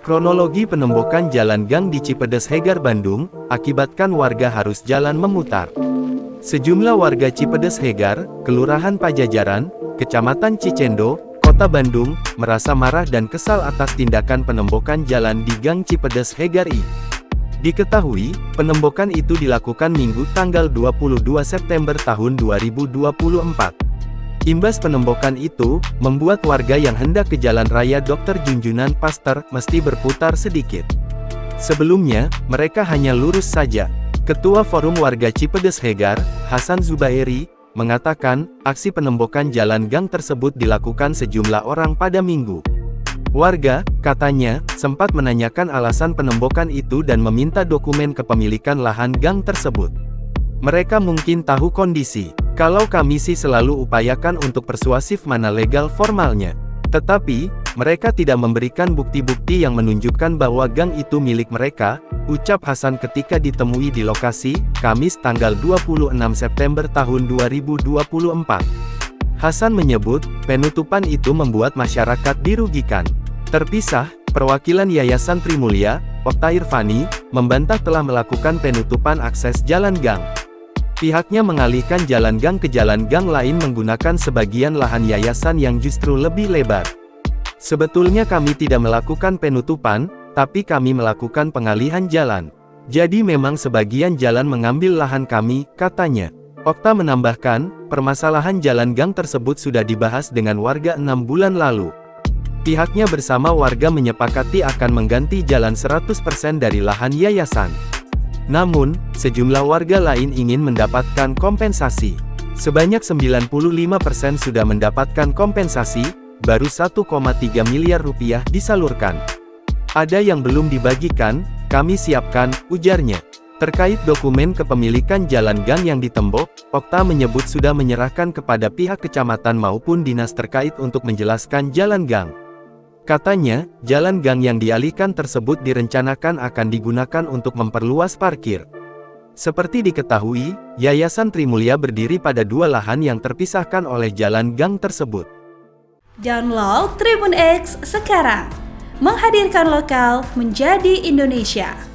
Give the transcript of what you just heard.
Kronologi penembokan jalan gang di Cipedes Hegar Bandung, akibatkan warga harus jalan memutar. Sejumlah warga Cipedes Hegar, Kelurahan Pajajaran, Kecamatan Cicendo, Kota Bandung, merasa marah dan kesal atas tindakan penembokan jalan di Gang Cipedes Hegar I. Diketahui, penembokan itu dilakukan Minggu tanggal 22 September tahun 2024. Imbas penembokan itu, membuat warga yang hendak ke Jalan Raya Dr. Junjunan Pasteur mesti berputar sedikit. Sebelumnya, mereka hanya lurus saja. Ketua Forum Warga Cipedes Hegar, Hasan Zubairi, mengatakan, aksi penembokan jalan gang tersebut dilakukan sejumlah orang pada Minggu. Warga, katanya, sempat menanyakan alasan penembokan itu dan meminta dokumen kepemilikan lahan gang tersebut. Mereka mungkin tahu kondisi. Kalau kami sih selalu upayakan untuk persuasif mana legal formalnya. Tetapi, mereka tidak memberikan bukti-bukti yang menunjukkan bahwa gang itu milik mereka, ucap Hasan ketika ditemui di lokasi, Kamis tanggal 26 September tahun 2024. Hasan menyebut, penutupan itu membuat masyarakat dirugikan. Terpisah, perwakilan Yayasan Trimulya, Okta Irfani, membantah telah melakukan penutupan akses jalan gang. Pihaknya mengalihkan jalan gang ke jalan gang lain menggunakan sebagian lahan yayasan yang justru lebih lebar. Sebetulnya kami tidak melakukan penutupan, tapi kami melakukan pengalihan jalan. Jadi memang sebagian jalan mengambil lahan kami, katanya. Okta menambahkan, permasalahan jalan gang tersebut sudah dibahas dengan warga 6 bulan lalu. Pihaknya bersama warga menyepakati akan mengganti jalan 100% dari lahan yayasan. Namun, sejumlah warga lain ingin mendapatkan kompensasi. Sebanyak 95% sudah mendapatkan kompensasi, baru 1,3 miliar rupiah disalurkan. Ada yang belum dibagikan, kami siapkan, ujarnya. Terkait dokumen kepemilikan jalan gang yang ditembok, Okta menyebut sudah menyerahkan kepada pihak kecamatan maupun dinas terkait untuk menjelaskan jalan gang. Katanya, jalan gang yang dialihkan tersebut direncanakan akan digunakan untuk memperluas parkir. Seperti diketahui, Yayasan Trimulya berdiri pada 2 lahan yang terpisahkan oleh jalan gang tersebut. Download Tribun X sekarang, menghadirkan lokal menjadi Indonesia.